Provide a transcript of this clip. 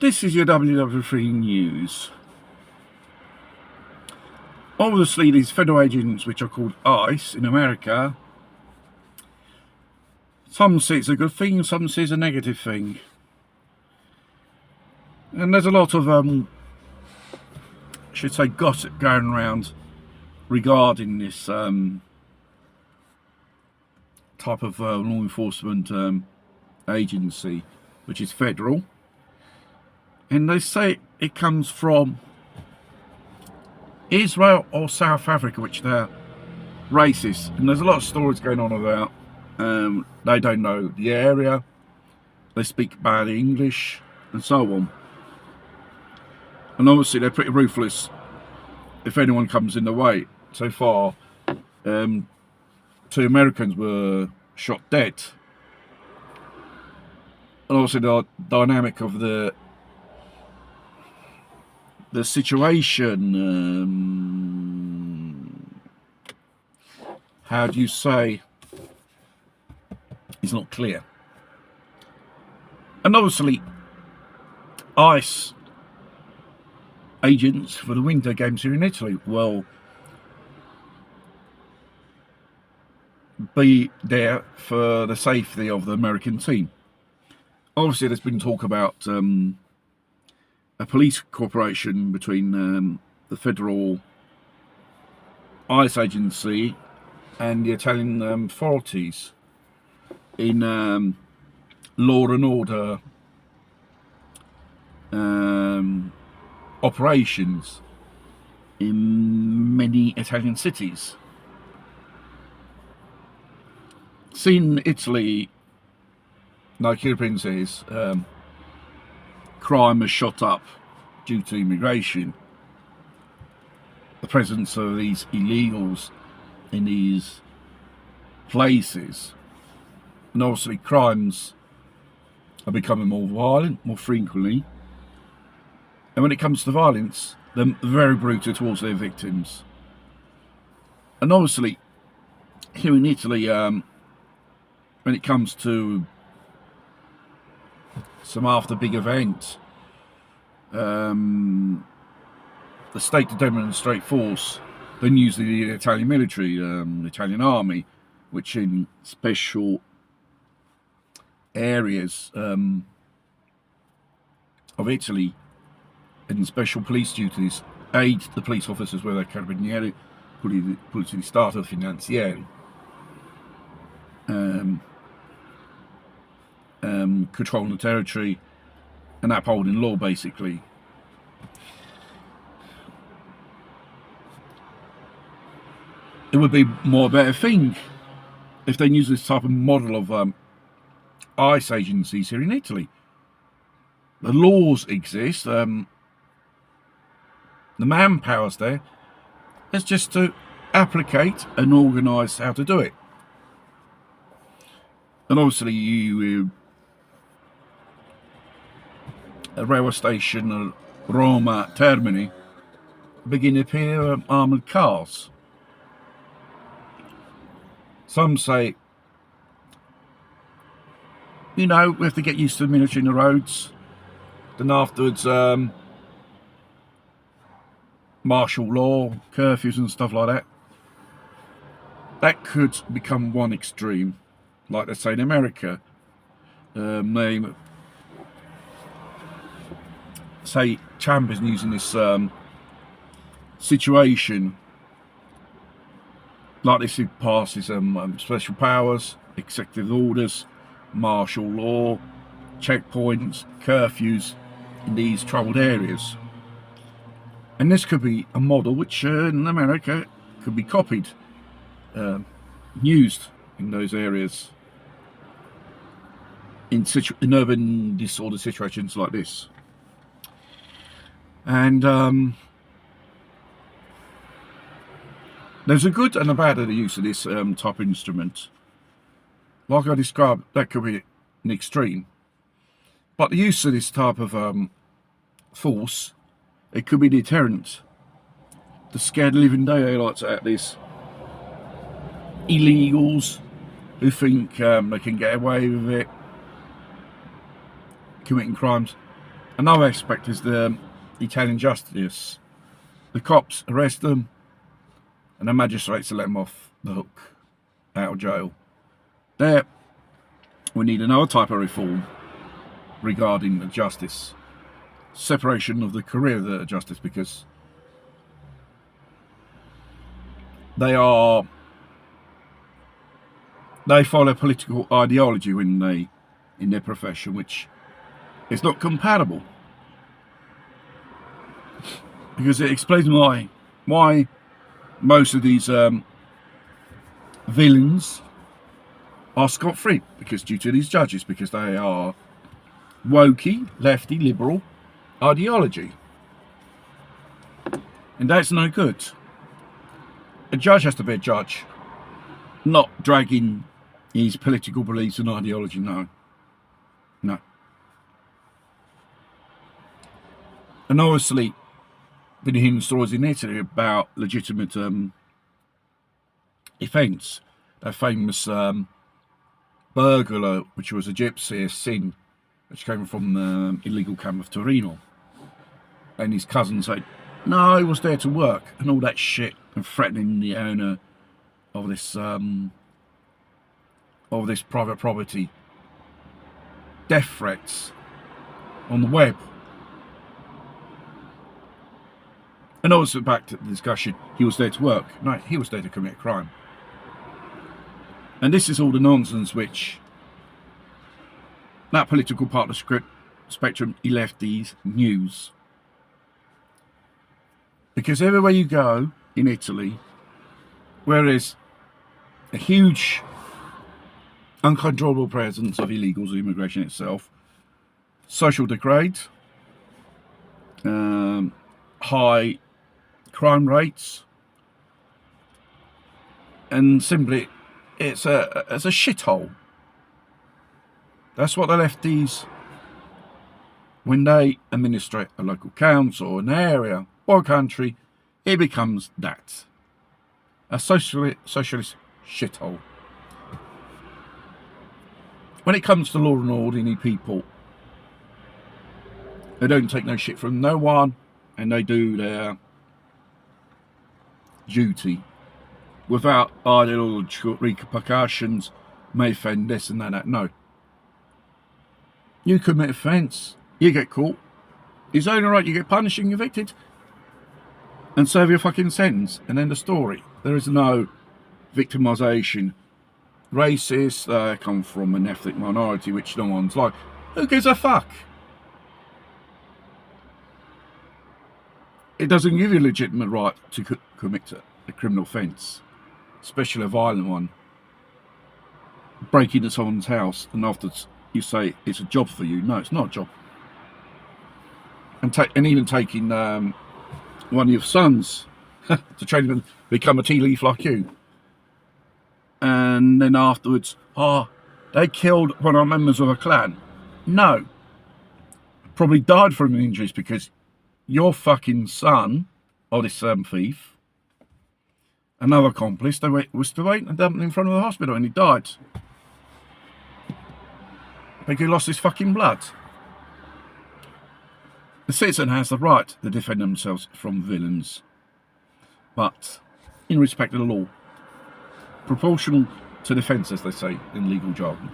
This is your WW3 News. Obviously, these federal agents, which are called ICE in America, some say it's a good thing, some say it's a negative thing. And there's a lot of, I should say, gossip going around regarding this type of law enforcement agency, which is federal. And they say it comes from Israel or South Africa, which they're racist. And there's a lot of stories going on about they don't know the area, they speak bad English, and so on. And obviously they're pretty ruthless if anyone comes in the way. So far, 2 Americans were shot dead. And obviously the dynamic of the situation, how do you say, is not clear. And obviously ICE agents for the Winter Games here in Italy will be there for the safety of the American team. Obviously there's been talk about a police cooperation between the federal ICE agency and the Italian authorities in law and order operations in many Italian cities. See, in Italy, like European says, crime has shot up due to immigration. The presence of these illegals in these places, and obviously crimes are becoming more violent, more frequently. And when it comes to violence, they're very brutal towards their victims. And obviously, here in Italy, when it comes to some after big event, the state to demonstrate force, then use the Italian military, the Italian army, which in special areas of Italy, in special police duties, aid the police officers with their carabinieri, polizia di Stato, finanzieri, controlling the territory and upholding law, basically. It would be more a better thing if they use this type of model of ICE agencies here in Italy. The laws exist, the manpower's there. It's just to applicate and organise how to do it. And obviously a railway station, Roma Termini, begin to appear armoured cars. Some say, you know, we have to get used to the military in the roads. Then afterwards, martial law, curfews and stuff like that. That could become one extreme, like they say in America. They say Trump is using this situation, like this, it passes special powers, executive orders, martial law, checkpoints, curfews in these troubled areas. And this could be a model which in America could be copied, used in those areas, in urban disorder situations like this. And there's a good and a bad of the use of this type of instrument. Like I described, that could be an extreme. But the use of this type of force, it could be deterrent to scare the living daylights out of these illegals who think they can get away with it, committing crimes. Another aspect is the Italian justice. The cops arrest them, and the magistrates let them off the hook, out of jail. There, we need another type of reform regarding the justice. Separation of the career of the justice, because they follow political ideology in their profession, which is not compatible. Because it explains why most of these villains are scot-free, because due to these judges, because they are wokey, lefty, liberal ideology, and that's no good. A judge has to be a judge, not dragging his political beliefs and ideology. No. And obviously, been hearing stories in Italy about legitimate offence. That famous burglar, which was a gypsy, a sin, which came from the illegal camp of Torino. And his cousin said, no, he was there to work, and all that shit, and threatening the owner of this private property. Death threats on the web. And also, back to the discussion, he was there to work. No, he was there to commit a crime. And this is all the nonsense which that political part of the spectrum, he left these news. Because everywhere you go in Italy, where there's a huge uncontrollable presence of illegals, immigration itself, social degrade, high crime rates, and simply it's a shithole. That's what the lefties, when they administrate a local council or an area or a country, it becomes that. A socialist shithole. When it comes to law and order, you need people who don't take no shit from no one, and they do their duty without ideological repercussions, may offend this and that. No. You commit offence, you get caught. It's only right you get punished and convicted and serve your fucking sentence, and end the story. There is no victimisation. Racists come from an ethnic minority which no one's like. Who gives a fuck? It doesn't give you a legitimate right to commit a criminal offence, especially a violent one. Break into someone's house and afterwards you say it's a job for you. No, it's not a job. And even taking one of your sons to train them to become a tea leaf like you. And then afterwards, they killed one of our members of a clan. No. Probably died from injuries because your fucking son, or this thief, another accomplice, was to wait and dumped him in front of the hospital and he died. Because he lost his fucking blood. The citizen has the right to defend themselves from villains, but in respect of the law, proportional to defence, as they say in legal jargon.